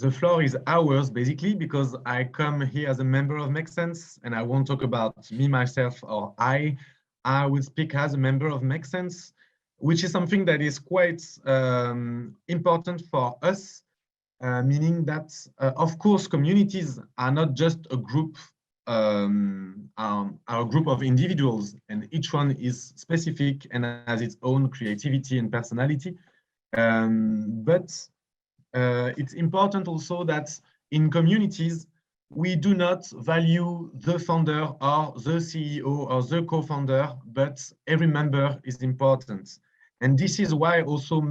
the floor is ours, basically, because I come here as a member of Make Sense, and I won't talk about me, myself, or I. I will speak as a member of Make Sense, which is something that is quite important for us, meaning that, of course, communities are not just a group, are a group of individuals, and each one is specific and has its own creativity and personality. But it's important also that in communities, we do not value the founder or the CEO or the co-founder, but every member is important. And this is why also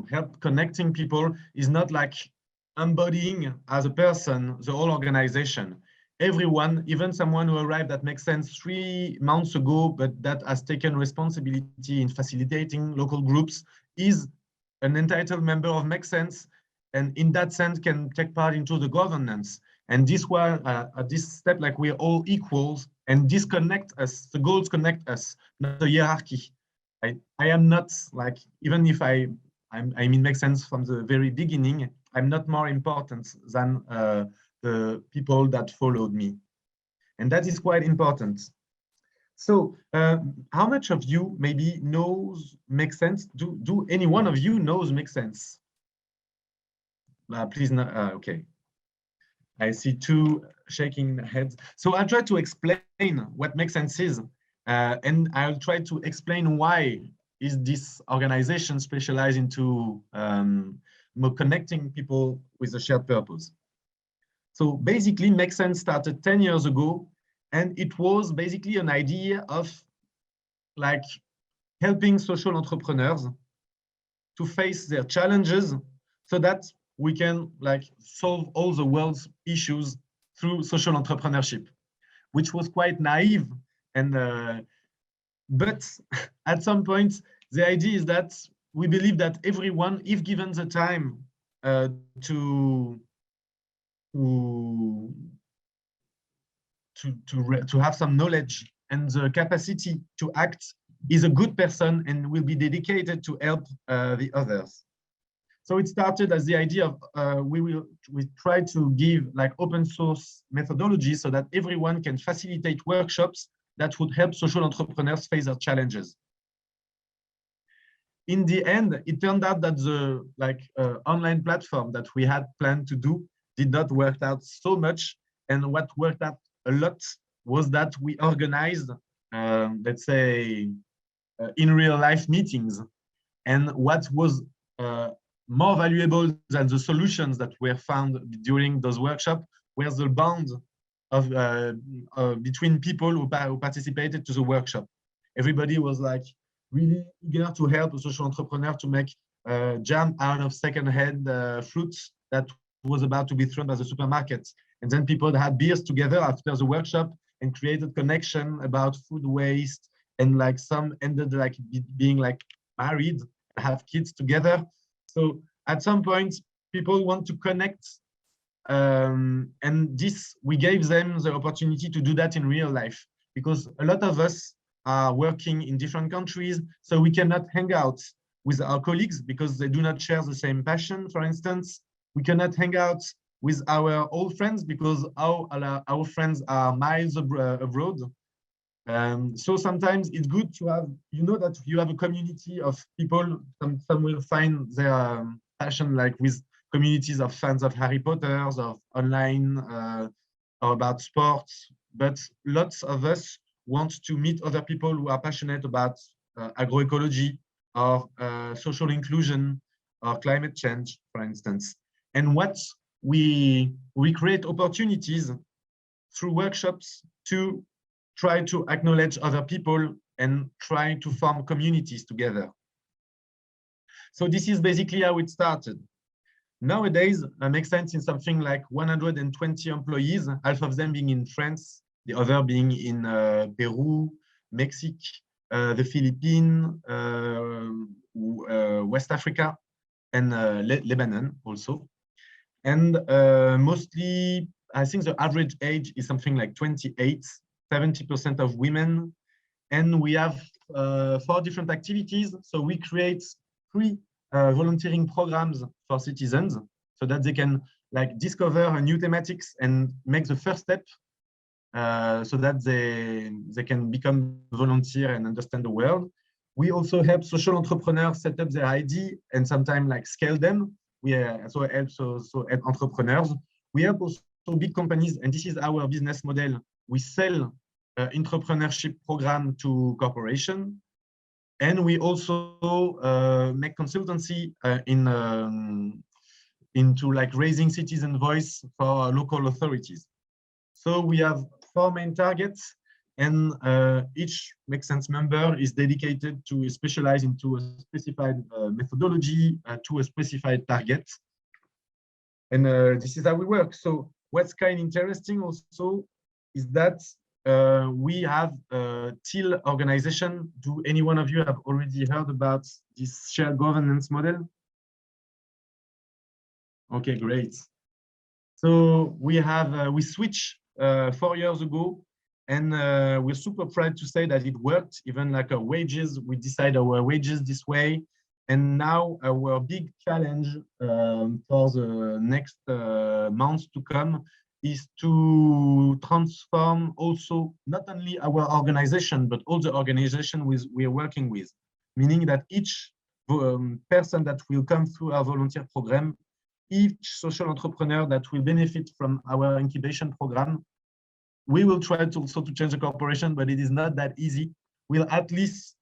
help connecting people is not like embodying as a person the whole organization. Everyone, even someone who arrived at Make Sense 3 months ago, but that has taken responsibility in facilitating local groups, is an entitled member of Make Sense, and in that sense can take part into the governance. And this one, at this step, like we're all equals, and this connect us, the goals connect us, not a hierarchy. I am not like, even if I mean, Make Sense from the very beginning, I'm not more important than the people that followed me. And that is quite important. So how much of you maybe knows Make Sense? Do any one of you knows Make Sense? Please, okay. I see two shaking heads. So I'll try to explain what Make Sense is, and I'll try to explain why is this organization specialized into connecting people with a shared purpose. So basically, Make Sense started 10 years ago, and it was basically an idea of like helping social entrepreneurs to face their challenges so that we can like solve all the world's issues through social entrepreneurship, which was quite naive. And but at some point, the idea is that we believe that everyone, if given the time to have some knowledge and the capacity to act, is a good person and will be dedicated to help the others. So it started as the idea of we try to give like open source methodologies so that everyone can facilitate workshops that would help social entrepreneurs face their challenges. In the end, it turned out that the online platform that we had planned to do did not work out so much. And what worked out a lot was that we organized, let's say, in real life meetings. And what was more valuable than the solutions that were found during those workshops were the bond of between people who participated to the workshop. Everybody was like really eager to help a social entrepreneur to make jam out of second-hand fruits that was about to be thrown by the supermarket. And then people had beers together after the workshop and created connection about food waste, and like some ended like being like married, have kids together. So at some point, people want to connect, and this, we gave them the opportunity to do that in real life, because a lot of us are working in different countries, so we cannot hang out with our colleagues because they do not share the same passion, for instance. We cannot hang out with our old friends because our friends are miles abroad. So sometimes it's good to have, you know, that you have a community of people. Some will find their passion like with communities of fans of Harry Potter, of online, or about sports. But lots of us want to meet other people who are passionate about agroecology or social inclusion or climate change, for instance. And what we create opportunities through workshops to try to acknowledge other people and try to form communities together. So this is basically how it started. Nowadays, it makes sense in something like 120 employees, half of them being in France, the other being in Peru, Mexico, the Philippines, West Africa, and Lebanon also. And mostly, I think the average age is something like 28, 70% of women. And we have 4 different activities. So we create 3 volunteering programs for citizens. so that they can like discover a new thematics and make the first step so that they can become volunteer and understand the world. We also help social entrepreneurs set up their ID and sometimes like scale them. We also help entrepreneurs. We help also big companies, and this is our business model. We sell entrepreneurship program to corporation, and we also make consultancy into like raising citizen voice for local authorities. So we have 4 main targets, and each Make Sense member is dedicated to specialize into a specified methodology to a specified target. And this is how we work. So what's kind of interesting also is that we have a TIL organization. Do any one of you have already heard about this shared governance model? Okay, great. So we have we switched 4 years ago, and we're super proud to say that it worked. Even like our wages, we decide our wages this way. And now our big challenge for the next months to come is to transform also not only our organization, but all the organization we are working with, meaning that each person that will come through our volunteer program, each social entrepreneur that will benefit from our incubation program, we will try to also to change the corporation, but it is not that easy. We'll at least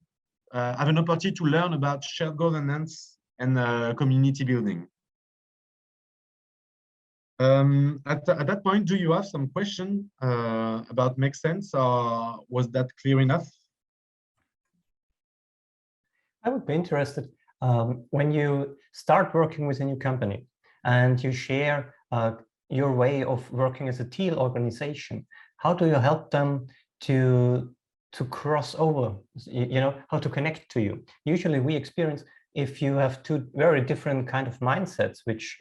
have an opportunity to learn about shared governance and community building. At that point, do you have some question about Make Sense, or was that clear enough? I would be interested when you start working with a new company and you share your way of working as a teal organization. How do you help them to cross over, you know, how to connect to you? Usually we experience if you have 2 very different kind of mindsets, which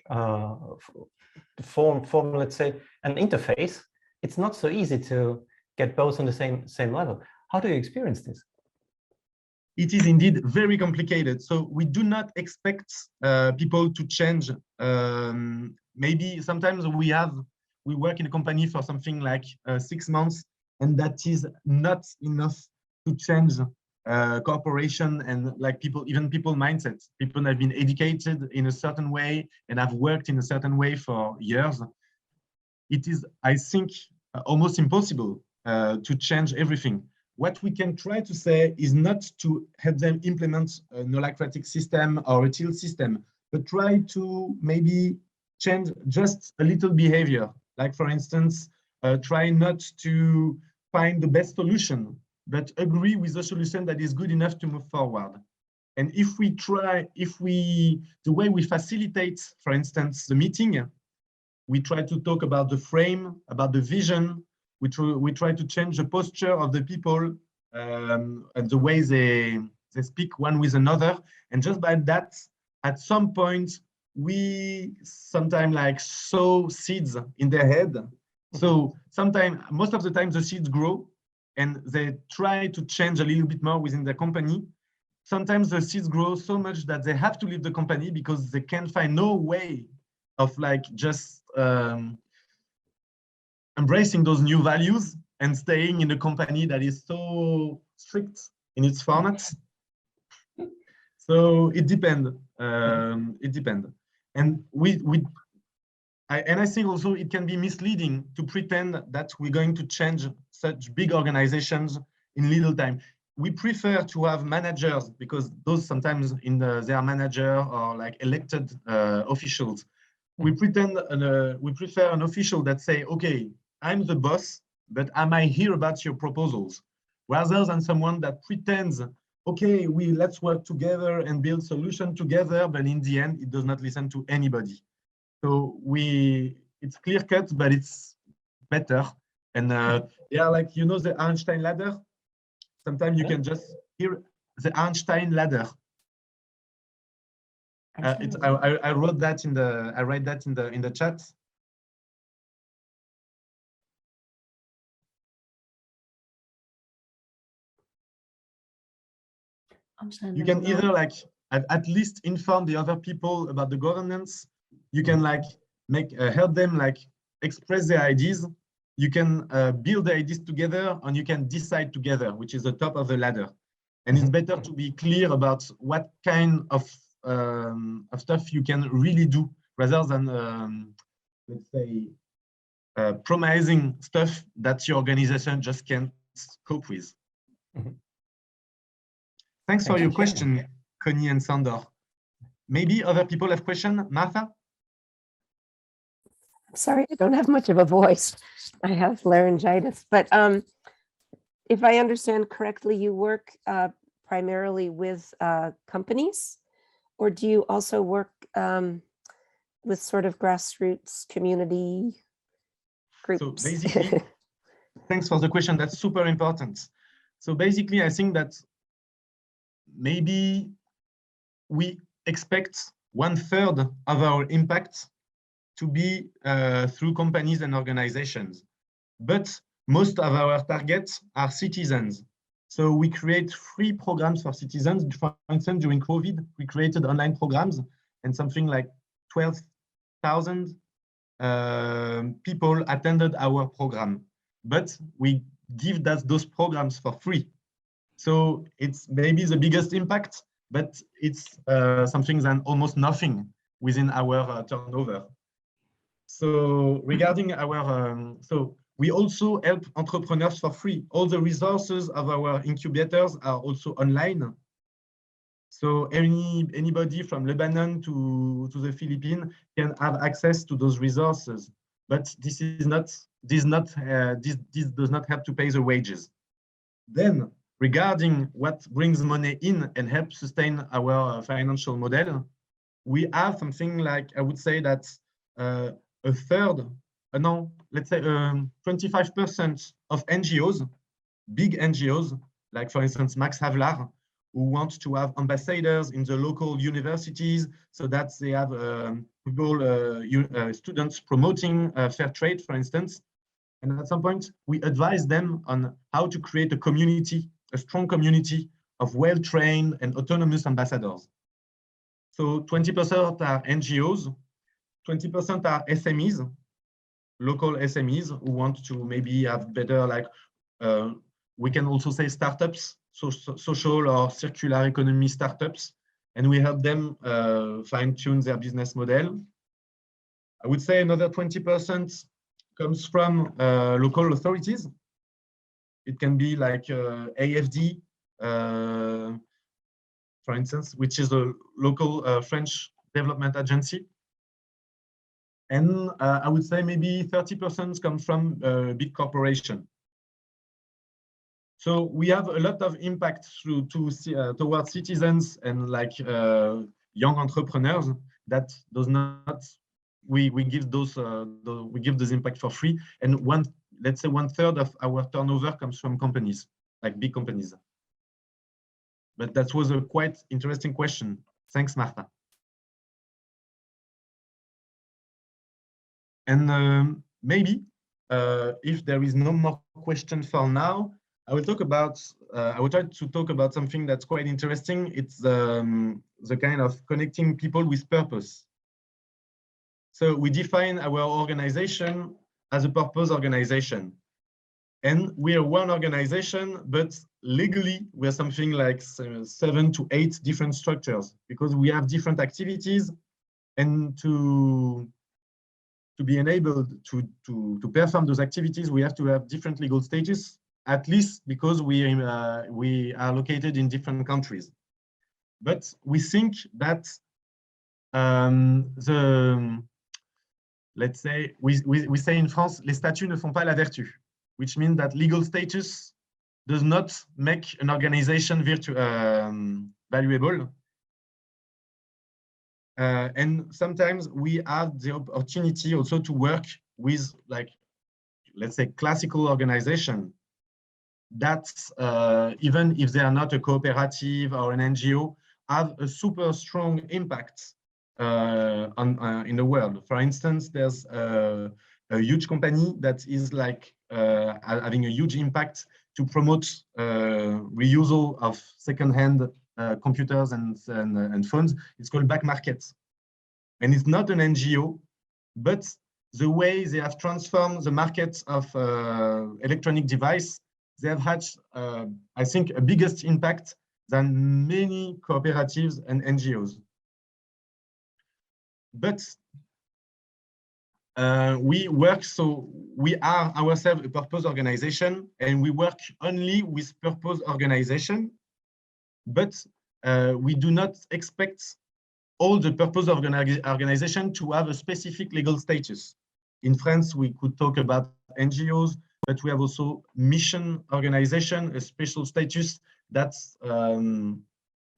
form, let's say, an interface, it's not so easy to get both on the same level. How do you experience this? It is indeed very complicated. So we do not expect people to change. Maybe sometimes we work in a company for something like 6 months, and that is not enough to change corporation and like even people mindsets. People have been educated in a certain way and have worked in a certain way for years. It is, I think, almost impossible to change everything. What we can try to say is not to help them implement a holacratic system or a TIL system, but try to maybe change just a little behavior. Like, for instance, try not to find the best solution, but agree with the solution that is good enough to move forward. And if we try, the way we facilitate, for instance, the meeting, we try to talk about the frame, about the vision. We try to change the posture of the people and the way they speak one with another. And just by that, at some point, we sometimes like sow seeds in their head. So sometimes, most of the time, the seeds grow and they try to change a little bit more within the company. Sometimes the seeds grow so much that they have to leave the company because they can find no way of like just embracing those new values and staying in a company that is so strict in its formats. So it depends. It depends. And I think also it can be misleading to pretend that we're going to change such big organizations in little time. We prefer to have managers because those sometimes they are manager or like elected officials. We prefer an official that say, okay, I'm the boss, but I might hear about your proposals, rather than someone that pretends, okay, let's work together and build solution together, but in the end, it does not listen to anybody. So it's clear cut, but it's better. And yeah, like, you know, the Einstein ladder. Sometimes you can just hear the Einstein ladder. I wrote that I write that in the chat. You can either like at least inform the other people about the governance. You can like help them like express their ideas. You can build the ideas together, and you can decide together, which is the top of the ladder. And it's better to be clear about what kind of stuff you can really do, rather than let's say promising stuff that your organization just can't cope with. Thanks for your question, Connie and Sandor. Maybe other people have questions. Martha? Sorry, I don't have much of a voice. I have laryngitis, but if I understand correctly, you work primarily with companies, or do you also work with sort of grassroots community groups? So basically, thanks for the question. That's super important. So basically, I think that maybe we expect 1/3 of our impact to be through companies and organizations. But most of our targets are citizens. So we create free programs for citizens. For instance, during COVID, we created online programs, and something like 12,000 people attended our program. But we give those programs for free. So it's maybe the biggest impact, but it's something than almost nothing within our turnover. So regarding our, so we also help entrepreneurs for free. All the resources of our incubators are also online. So anybody from Lebanon to the Philippines can have access to those resources. But this does not have to pay the wages. Then regarding what brings money in and helps sustain our financial model, we have something like, I would say that a third, no, let's say 25% of NGOs, big NGOs, like for instance, Max Havelaar, who want to have ambassadors in the local universities so that they have students promoting fair trade, for instance. And at some point, we advise them on how to create a community, a strong community of well-trained and autonomous ambassadors. So 20% are NGOs, 20% are SMEs, local SMEs who want to maybe have better, like, we can also say startups, social or circular economy startups, and we help them fine-tune their business model. I would say another 20% comes from local authorities. It can be like AFD, for instance, which is a local French development agency. And I would say maybe 30% come from big corporation. So we have a lot of impact towards citizens and like young entrepreneurs that does not, we give this impact for free. And let's say 1/3 of our turnover comes from companies, like big companies. But that was a quite interesting question. Thanks, Martha. And maybe if there is no more question for now, I will talk about. I will try to talk about something that's quite interesting. It's the kind of connecting people with purpose. So we define our organization as a purpose organization, and we are one organization, but legally we are something like 7 to 8 different structures because we have different activities, and to be enabled to perform those activities, we have to have different legal status, at least because we are located in different countries. But we think that let's say, we say in France, les statuts ne font pas la vertu, which means that legal status does not make an organization valuable. And sometimes we have the opportunity also to work with, like, let's say, classical organization that even if they are not a cooperative or an NGO, have a super strong impact in the world. For instance, there's a huge company that is like having a huge impact to promote reusal of second-hand computers and phones. It's called Back Market. and it's not an NGO, but the way they have transformed the market of electronic device, they have had, I think, a biggest impact than many cooperatives and NGOs. But we work, so we are ourselves a purpose organization, and we work only with purpose organization, but we do not expect all the purpose organization to have a specific legal status. In France, we could talk about NGOs, but we have also mission organization, a special status that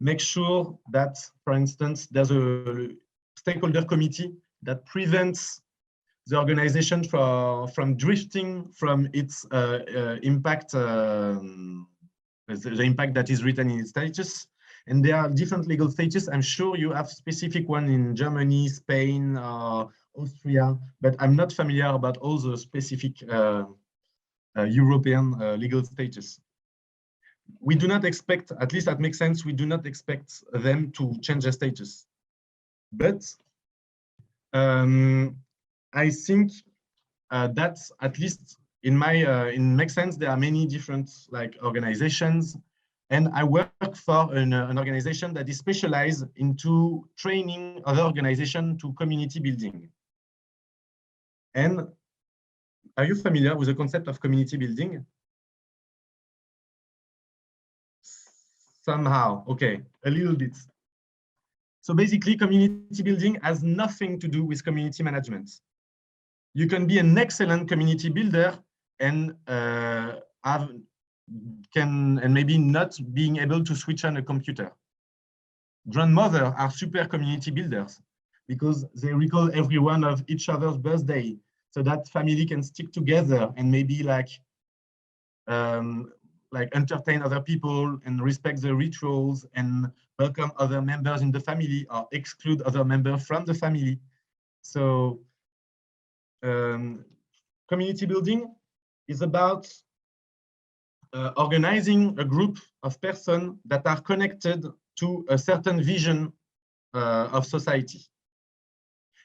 makes sure that, for instance, there's a stakeholder committee that prevents the organization from drifting from its impact, the impact that is written in its status. And there are different legal status. I'm sure you have specific one in Germany, Spain, Austria, but I'm not familiar about all the specific European legal status. We do not expect, at least that makes sense, we do not expect them to change their status. But I think that's, at least in my, in makes sense, there are many different like organizations, and I work for an organization that is specialized into training other organizations to community building. And are you familiar with the concept of community building? Somehow, okay, a little bit. So basically, community building has nothing to do with community management. You can be an excellent community builder and maybe not being able to switch on a computer. Grandmothers are super community builders because they recall every one of each other's birthday, so that family can stick together and maybe like entertain other people and respect the rituals and welcome other members in the family or exclude other members from the family. So community building is about organizing a group of persons that are connected to a certain vision of society.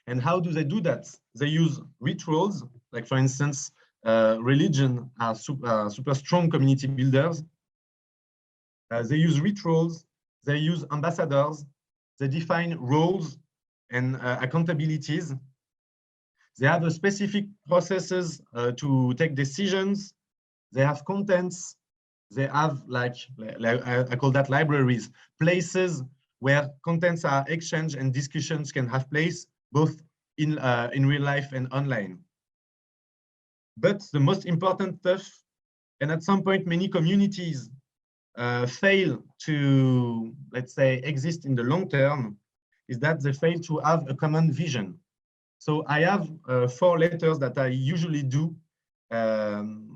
And how do they do that? They use rituals, like for instance, religion are super strong community builders. They use rituals, they use ambassadors, they define roles and accountabilities. They have a specific processes to take decisions. They have contents. They have like I call that libraries, places where contents are exchanged and discussions can have place, both in real life and online. But the most important stuff, and at some point many communities fail to, let's say, exist in the long term, is that they fail to have a common vision. So I have 4 letters that I usually do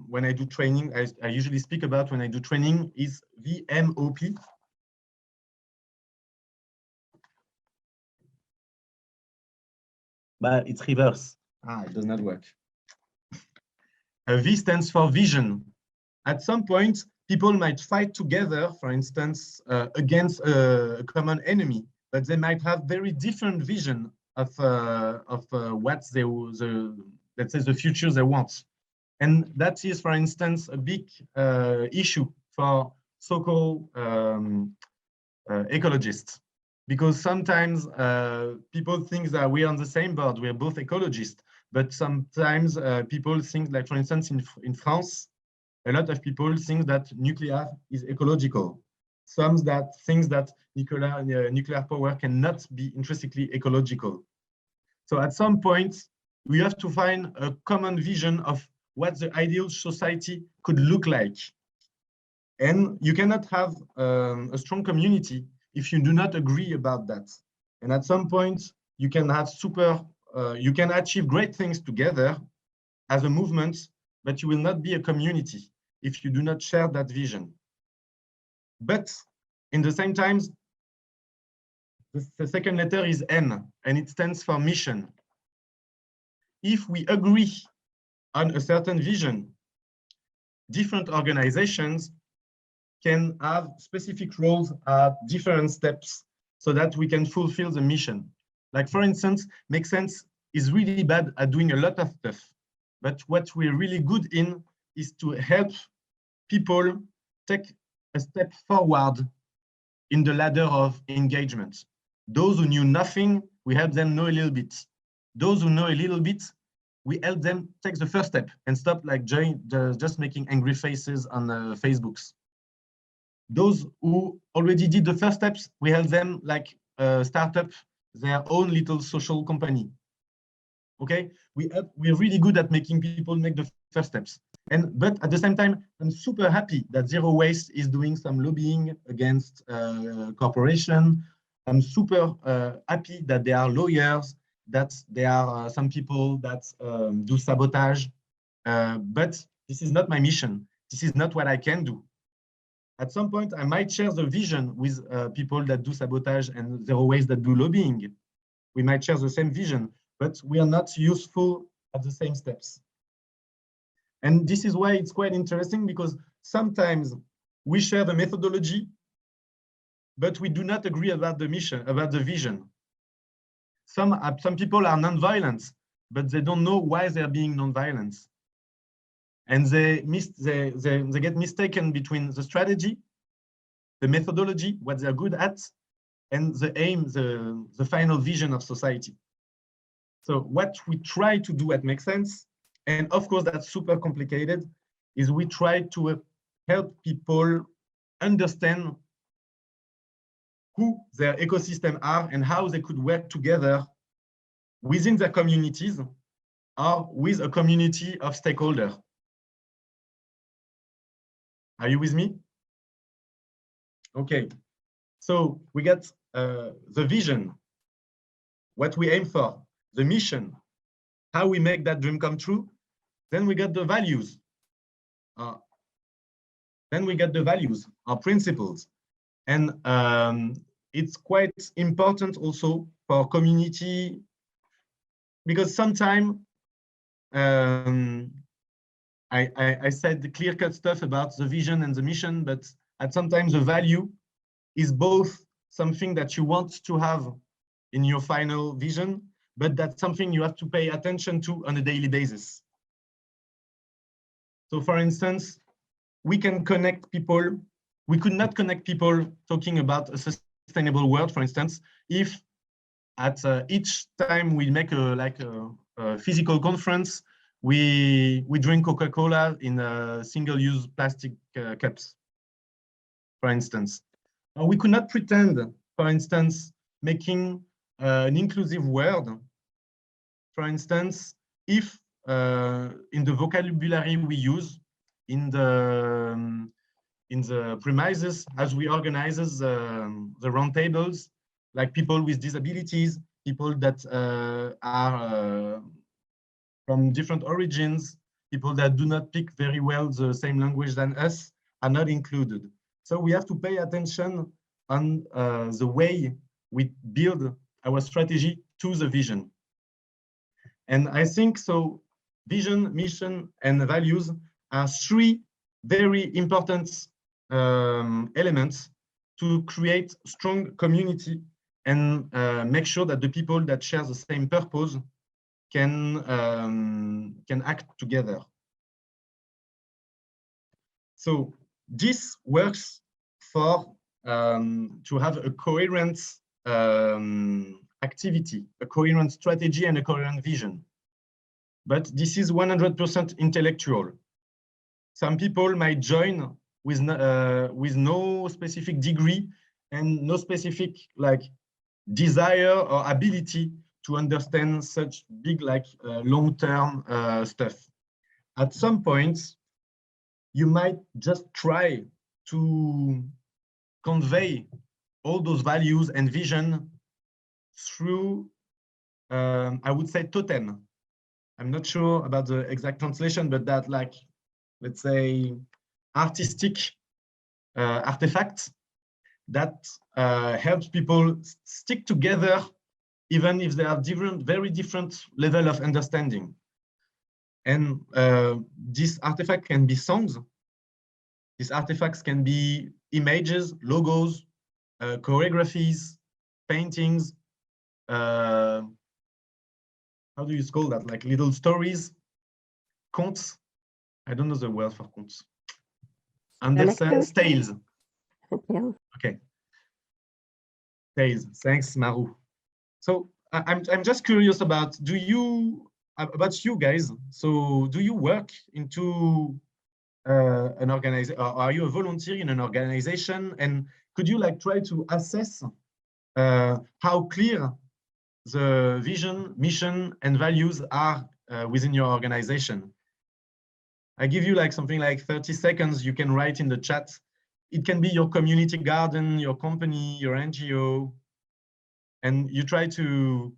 when I do training. I usually speak about when I do training is VMOP. But it's reverse. It does not work. V stands for vision. At some point, people might fight together, for instance, against a common enemy, but they might have very different vision of what they, let's say, the future they want. And that is, for instance, a big issue for so-called ecologists, because sometimes people think that we're on the same board, we're both ecologists, but sometimes people think, like for instance, in France, a lot of people think that nuclear is ecological. Some that think that nuclear power cannot be intrinsically ecological. So at some point, we have to find a common vision of what the ideal society could look like. And you cannot have a strong community if you do not agree about that. And at some point, you can have you can achieve great things together as a movement, but you will not be a community if you do not share that vision. But in the same time, the second letter is N, and it stands for mission. If we agree on a certain vision, different organizations can have specific roles at different steps so that we can fulfill the mission. Like, for instance, Make Sense is really bad at doing a lot of stuff. But what we're really good in is to help people take a step forward in the ladder of engagement. Those who knew nothing, we help them know a little bit. Those who know a little bit, we help them take the first step and stop like just making angry faces on Facebooks. Those who already did the first steps, we help them like start up their own little social company. Okay, we're really good at making people make the first steps. But at the same time, I'm super happy that Zero Waste is doing some lobbying against corporation. I'm super happy that there are lawyers, that there are some people that do sabotage. But this is not my mission. This is not what I can do. At some point, I might share the vision with people that do sabotage and Zero Waste that do lobbying. We might share the same vision, but we are not useful at the same steps. And this is why it's quite interesting, because sometimes we share the methodology, but we do not agree about the mission, about the vision. Some people are non-violent, but they don't know why they're being non-violent. And they get mistaken between the strategy, the methodology, what they're good at, and the aim, the final vision of society. So what we try to do at Make Sense, and of course that's super complicated, is we try to help people understand who their ecosystem are and how they could work together within their communities or with a community of stakeholders. Are you with me? Okay, so we got the vision, what we aim for, the mission, how we make that dream come true. Then we got the values. Our principles. And it's quite important also for community, because sometimes I said the clear-cut stuff about the vision and the mission, but at sometimes the value is both something that you want to have in your final vision, but that's something you have to pay attention to on a daily basis. So for instance, we can connect people. We could not connect people talking about a sustainable world, for instance, if at each time we make a physical conference, we drink Coca-Cola in single-use plastic cups, for instance. We could not pretend, for instance, making an inclusive world, for instance, if in the vocabulary we use in the premises as we organize the roundtables, like people with disabilities, people that are from different origins, people that do not speak very well the same language than us are not included. So we have to pay attention on the way we build our strategy to the vision. And I think so vision, mission, and values are three very important elements to create strong community and make sure that the people that share the same purpose can act together. So this works for to have a coherent activity, a coherent strategy, and a coherent vision. But this is 100% intellectual. Some people might join with no specific degree and no specific desire or ability to understand such big long-term stuff. At some point, you might just try to convey all those values and vision through, I would say, totem. I'm not sure about the exact translation, but that let's say, artistic artifacts that helps people stick together, even if they have very different level of understanding. And this artifact can be songs. These artifacts can be images, logos, choreographies, paintings, how do you call that? Like little stories, contes. I don't know the word for contes. Andersen's tales. Okay. Tales. Thanks, Maru. So I'm just curious about you guys. So do you work into an organization? Are you a volunteer in an organization? And could you like try to assess how clear the vision, mission, and values are within your organization? I give you like something like 30 seconds. You can write in the chat. It can be your community garden, your company, your NGO, and you try to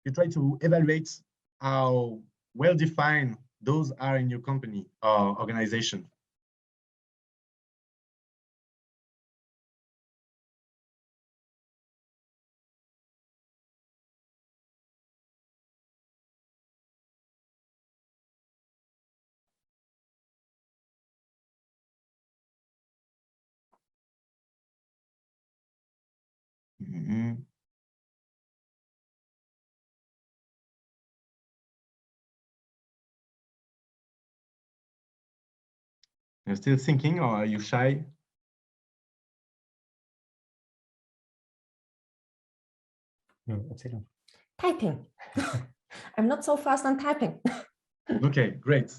evaluate how well defined those are in your company or organization. Mm-hmm. You're still thinking, or are you shy? No, that's it. Typing. I'm not so fast on typing. Okay, great.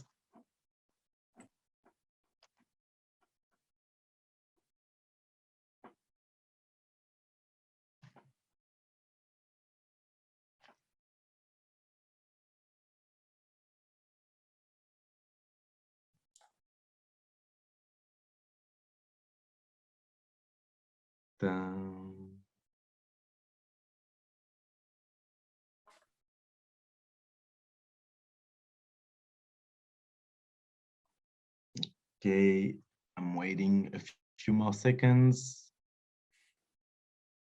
Okay, I'm waiting a few more seconds.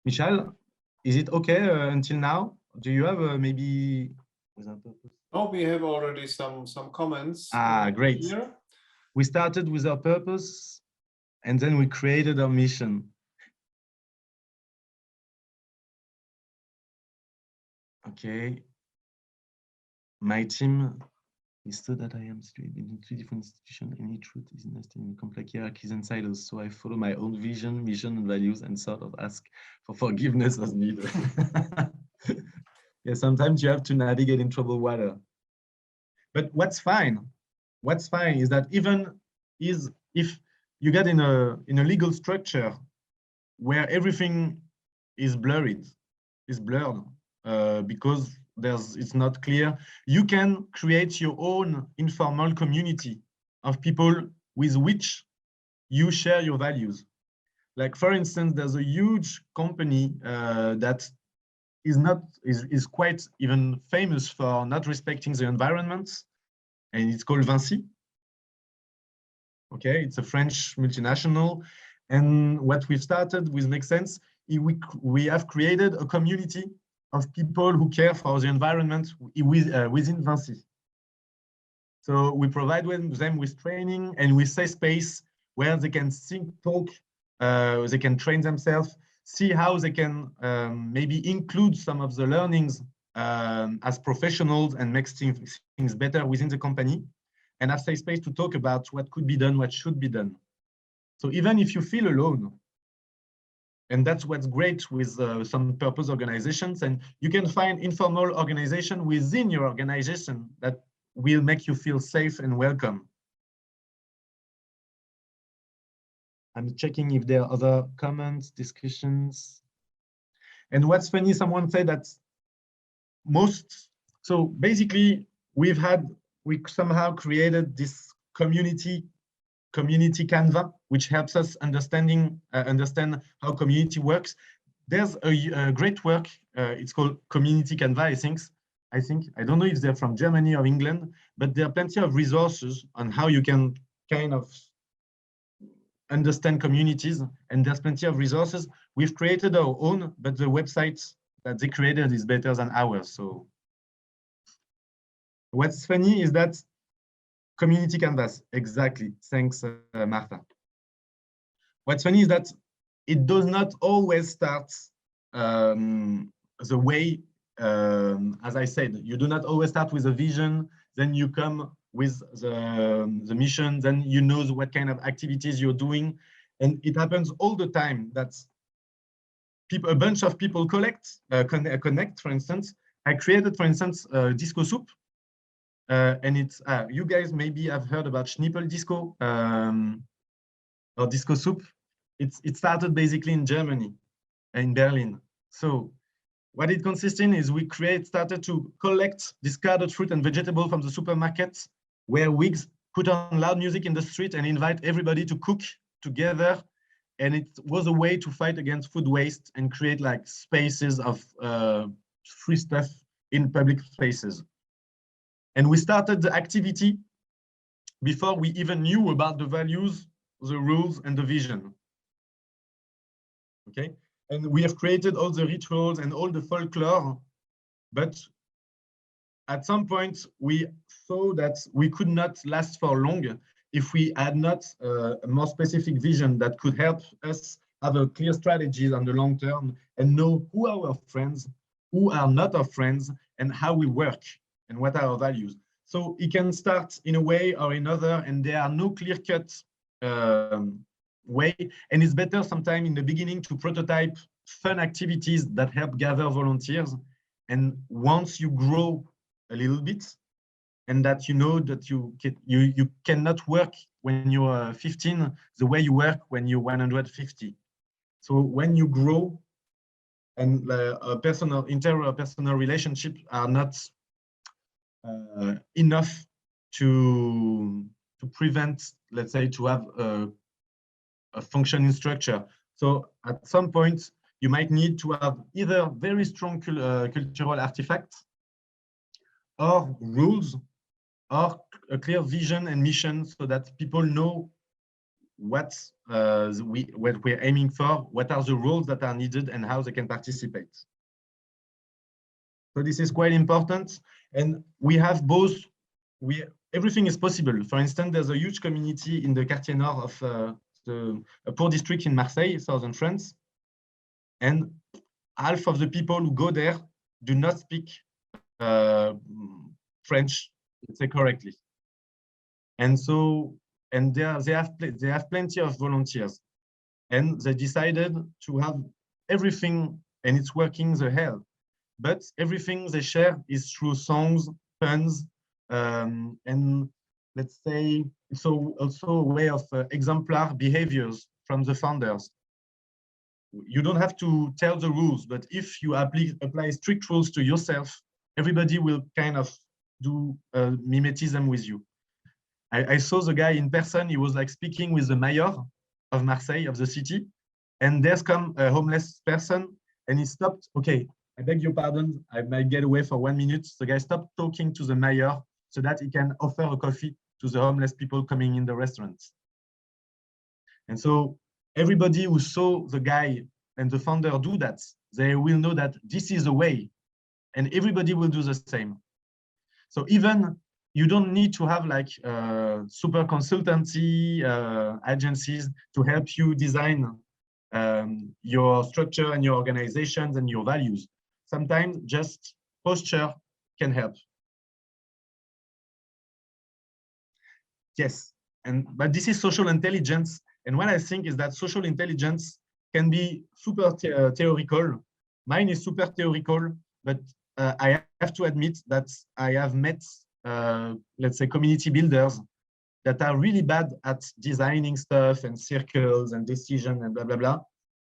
Michal, is it okay until now? Do you have maybe? Oh, we have already some comments. Great. Here. We started with our purpose, and then we created our mission. Okay. My team is so that I am situated in 3 different institutions, and each truth is nested in complex hierarchies and silos. So I follow my own vision, mission, and values, and sort of ask for forgiveness as needed. Yeah, sometimes you have to navigate in troubled water. But what's fine is that even if you get in a legal structure where everything is blurred, because it's not clear, you can create your own informal community of people with which you share your values. Like for instance, there's a huge company that is quite even famous for not respecting the environment, and it's called Vinci. Okay, it's a French multinational, and what we've started with Make Sense, we have created a community of people who care for the environment within Vinci. So we provide them with training and with safe space where they can think, talk, they can train themselves, see how they can maybe include some of the learnings as professionals and make things better within the company, and have safe space to talk about what could be done, what should be done. So even if you feel alone, and that's what's great with some purpose organizations, and you can find informal organization within your organization that will make you feel safe and welcome. I'm checking if there are other comments, discussions. And what's funny, someone said that so basically we somehow created this community Canva, which helps us understand how community works. There's a great work. It's called Community Canva, I think. I don't know if they're from Germany or England, but there are plenty of resources on how you can kind of understand communities, and there's plenty of resources. We've created our own, but the website that they created is better than ours. So what's funny is that Community Canvas, exactly. Thanks, Martha. What's funny is that it does not always start the way as I said, you do not always start with a vision, then you come with the mission, then you know what kind of activities you're doing. And it happens all the time that a bunch of people connect, for instance. I created, for instance, Disco Soup. And it's, you guys maybe have heard about Schnippel Disco or Disco Soup. It started basically in Germany, in Berlin. So what it consists in is we started to collect discarded fruit and vegetable from the supermarkets, where wigs put on loud music in the street and invite everybody to cook together. And it was a way to fight against food waste and create like spaces of free stuff in public places. And we started the activity before we even knew about the values, the rules, and the vision. Okay, and we have created all the rituals and all the folklore, but at some point we saw that we could not last for long if we had not a more specific vision that could help us have a clear strategy on the long term and know who are our friends, who are not our friends, and how we work and what are our values. So it can start in a way or another, and there are no clear-cut way. And it's better sometime in the beginning to prototype fun activities that help gather volunteers. And once you grow a little bit, and that you know that you cannot work when you're 15 the way you work when you're 150. So when you grow and interpersonal relationships are not enough to prevent, let's say, to have a functioning structure. So at some point, you might need to have either very strong cultural artifacts or rules or a clear vision and mission so that people know what we're aiming for, what are the roles that are needed and how they can participate. So this is quite important. And we have both, everything is possible. For instance, there's a huge community in the Quartier Nord of a poor district in Marseille, southern France. And half of the people who go there do not speak French, let's say, correctly. And so, and they have plenty of volunteers. And they decided to have everything, and it's working the hell. But everything they share is through songs, puns, and let's say, so also a way of exemplar behaviors from the founders. You don't have to tell the rules, but if you apply strict rules to yourself, everybody will kind of do mimetism with you. I saw the guy in person. He was like speaking with the mayor of Marseille, of the city, and there's come a homeless person, and he stopped. Okay, I beg your pardon, I might get away for 1 minute. The guy stopped talking to the mayor so that he can offer a coffee to the homeless people coming in the restaurants. And so everybody who saw the guy and the founder do that, they will know that this is the way, and everybody will do the same. So even you don't need to have like super consultancy agencies to help you design your structure and your organizations and your values. Sometimes just posture can help. Yes, but this is social intelligence. And what I think is that social intelligence can be super theoretical. Mine is super theoretical, but I have to admit that I have met, let's say, community builders that are really bad at designing stuff and circles and decision and blah, blah, blah.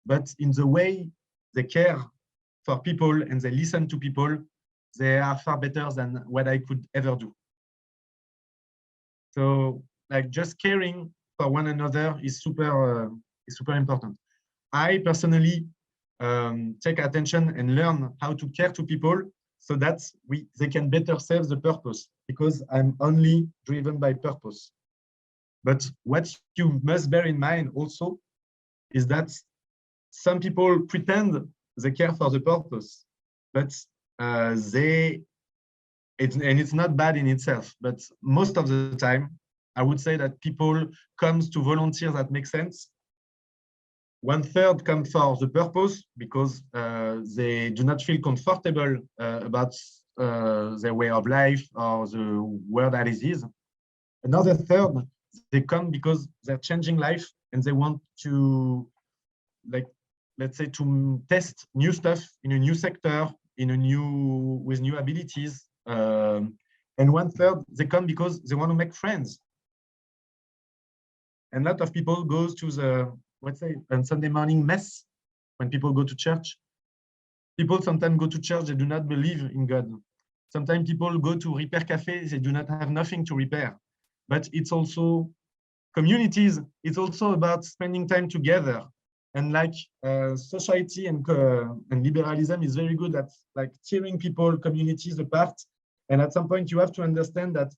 But in the way they care for people and they listen to people, they are far better than what I could ever do. So like just caring for one another is super important. I personally take attention and learn how to care to people so that they can better serve the purpose, because I'm only driven by purpose. But what you must bear in mind also is that some people pretend they care for the purpose, but it's not bad in itself. But most of the time, I would say that people come to volunteer that makes sense 1/3 come for the purpose because they do not feel comfortable about their way of life or the world that it is. Another third, they come because they're changing life and they want to, like, let's say, to test new stuff in a new sector, with new abilities. And 1/3, they come because they want to make friends. And a lot of people go to the, let's say, on Sunday morning mass when people go to church. People sometimes go to church, they do not believe in God. Sometimes people go to repair cafes, they do not have nothing to repair. But it's also communities, it's also about spending time together. And like society and liberalism is very good at like tearing people, communities apart. And at some point you have to understand that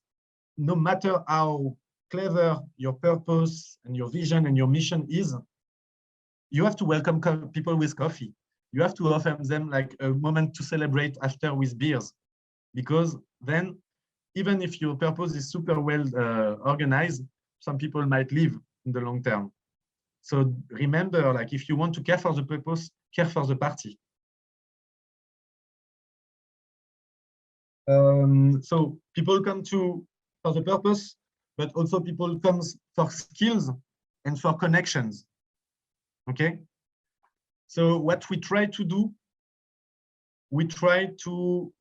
no matter how clever your purpose and your vision and your mission is, you have to welcome people with coffee. You have to offer them like a moment to celebrate after with beers, because then even if your purpose is super well organized, some people might leave in the long term. So remember, like, if you want to care for the purpose, care for the party. So people come for the purpose, but also people come for skills and for connections. Okay. So what we try to do, we try to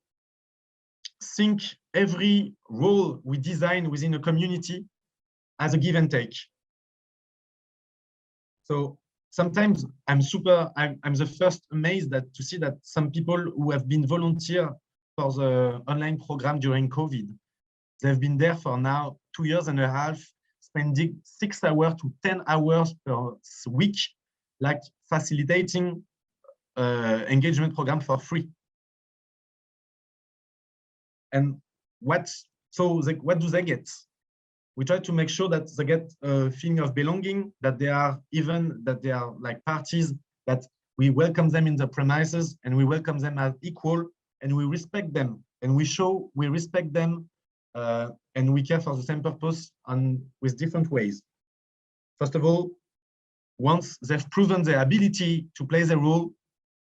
think every role we design within a community as a give and take. So sometimes I'm the first amazed to see that some people who have been volunteer for the online program during COVID, they've been there for now 2.5 years, spending 6 hours to 10 hours per week, like facilitating engagement program for free. And what do they get? We try to make sure that they get a feeling of belonging, that they are like parties, that we welcome them in the premises and we welcome them as equal and we respect them and we respect them and we care for the same purpose with different ways. First of all, once they've proven their ability to play their role,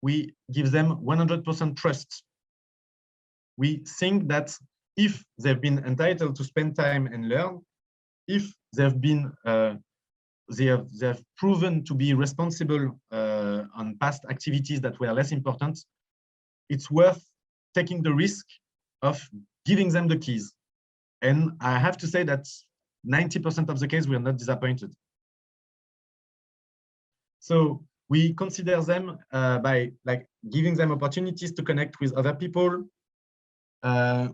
we give them 100% trust. We think that if they've been entitled to spend time and learn, if they've been they have proven to be responsible on past activities that were less important, it's worth taking the risk of giving them the keys. And I have to say that 90% of the case we are not disappointed. So we consider them by like giving them opportunities to connect with other people.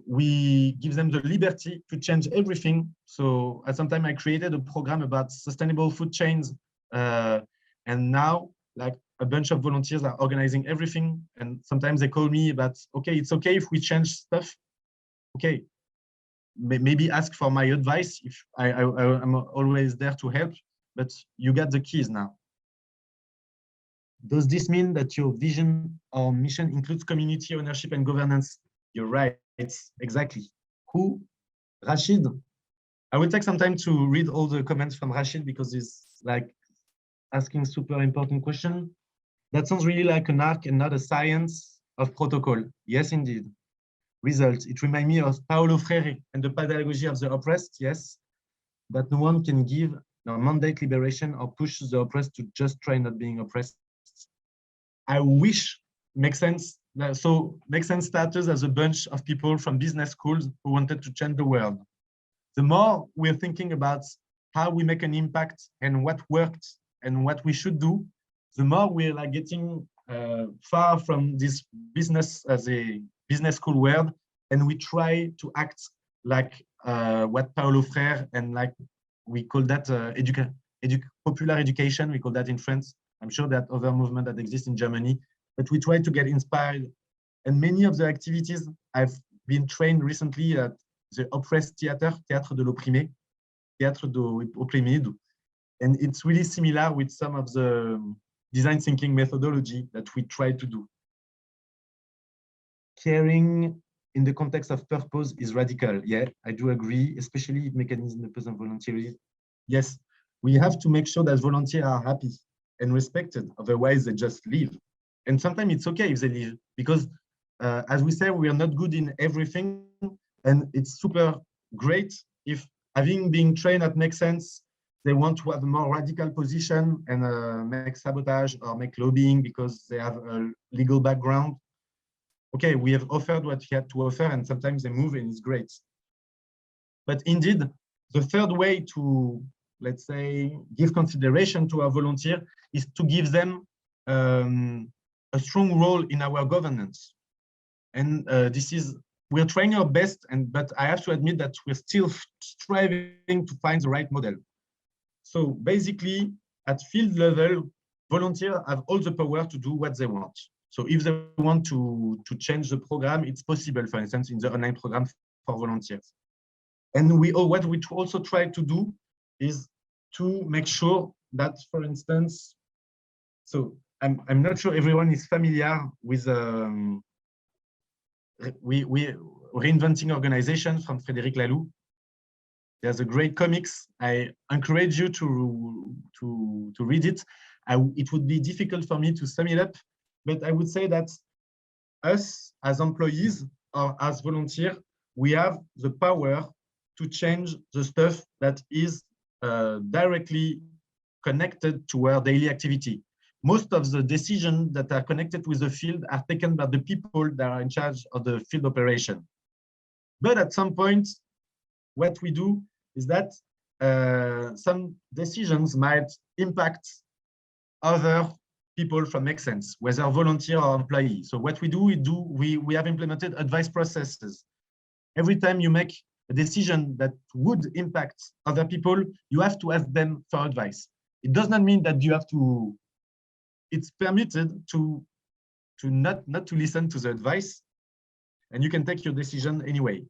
We give them the liberty to change everything. So at some time I created a program about sustainable food chains. And now like a bunch of volunteers are organizing everything. And sometimes they call me about, okay, it's okay if we change stuff. Okay, maybe ask for my advice. If I'm always there to help, but you got the keys now. Does this mean that your vision or mission includes community ownership and governance? You're right, exactly. Who? Rashid. I will take some time to read all the comments from Rashid because he's like asking super important question. That sounds really like an art and not a science of protocol. Yes, indeed. Results. It reminds me of Paulo Freire and the pedagogy of the oppressed. Yes, but no one can give no mandate liberation or push the oppressed to just try not being oppressed. I wish makes sense. So makes sense status as a bunch of people from business schools who wanted to change the world. The more we're thinking about how we make an impact and what worked and what we should do, the more we're like getting far from this business as a business school world, and we try to act like what Paulo Freire and like we call that popular education. We call that in France. I'm sure that other movement that exists in Germany, but we try to get inspired. And many of the activities I've been trained recently at the oppressed theater, Théâtre de l'opprimé, Théâtre do oprimido. And it's really similar with some of the design thinking methodology that we try to do. Caring in the context of purpose is radical. Yeah, I do agree, especially mechanism of volunteerism. Yes, we have to make sure that volunteers are happy. and respected. Otherwise, they just leave. And sometimes it's okay if they leave, because as we say, we are not good in everything. And it's super great if, having been trained at Make Sense, they want to have a more radical position and make sabotage or make lobbying because they have a legal background. Okay, we have offered what we had to offer, and sometimes they move, and it's great. But indeed, the third way to, let's say, give consideration to our volunteer is to give them a strong role in our governance. And this is, we're trying our best, but I have to admit that we're still striving to find the right model. So basically, at field level, volunteers have all the power to do what they want. So if they want to change the program, it's possible, for instance, in the online program for volunteers. And what we also try to do is to make sure that, for instance, so I'm not sure everyone is familiar with Reinventing Organization from Frédéric Laloux. There's a great comics. I encourage you to read it. It would be difficult for me to sum it up, but I would say that us as employees or as volunteers, we have the power to change the stuff that is directly connected to our daily activity. Most of the decisions that are connected with the field are taken by the people that are in charge of the field operation. But at some point, what we do is that some decisions might impact other people from Make Sense, whether volunteer or employee. So what we do, we have implemented advice processes. Every time you make a decision that would impact other people, you have to ask them for advice. It does not mean that you have to, it's permitted to not to listen to the advice, and you can take your decision anyway.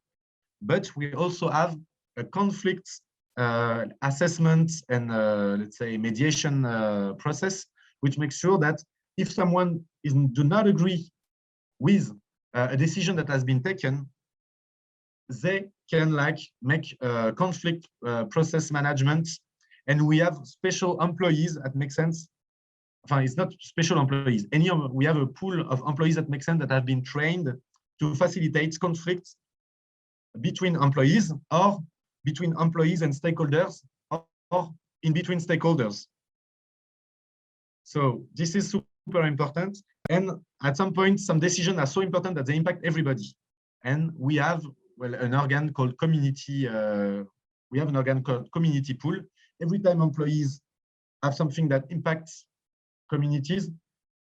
But we also have a conflict assessment and let's say mediation process, which makes sure that if someone do not agree with a decision that has been taken, they can make conflict process management. And we have special employees at Make Sense. It's not special employees. We have a pool of employees that Make Sense that have been trained to facilitate conflicts between employees or between employees and stakeholders or in between stakeholders. So this is super important. And at some point, some decisions are so important that they impact everybody. And we have an organ called community. We have an organ called community pool. Every time employees have something that impacts communities,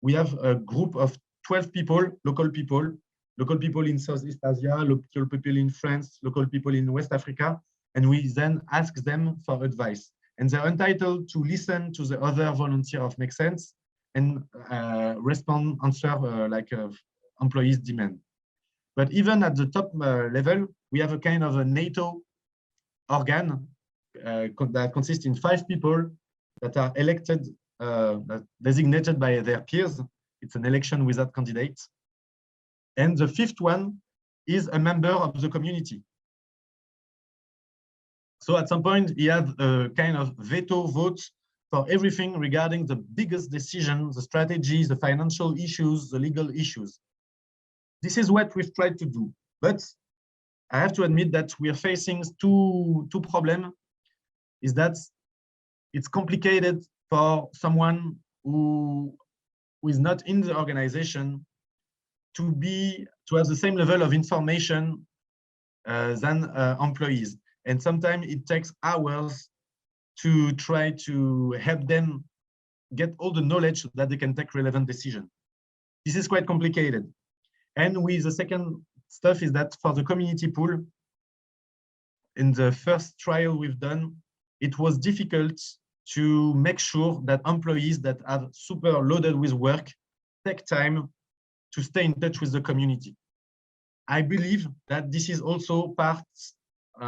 we have a group of 12 people, local people in Southeast Asia, local people in France, local people in West Africa, and we then ask them for advice. And they're entitled to listen to the other volunteer of Make Sense and answer employees' demand. But even at the top level, we have a kind of a NATO organ that consists in 5 people that are elected, designated by their peers. It's an election without candidates. And the 5th one is a member of the community. So at some point, he had a kind of veto vote for everything regarding the biggest decisions, the strategies, the financial issues, the legal issues. This is what we've tried to do. But I have to admit that we are facing two problems. Is that it's complicated for someone who is not in the organization to have the same level of information than employees. And sometimes it takes hours to try to help them get all the knowledge so that they can take relevant decisions. This is quite complicated. And with the second stuff is that for the community pool, in the first trial we've done, it was difficult to make sure that employees that are super loaded with work take time to stay in touch with the community. I believe that this is also part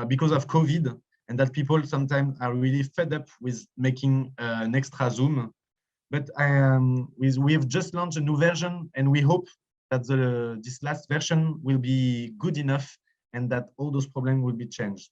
because of COVID, and that people sometimes are really fed up with making an extra Zoom. But we have just launched a new version, and we hope that this last version will be good enough and that all those problems will be changed.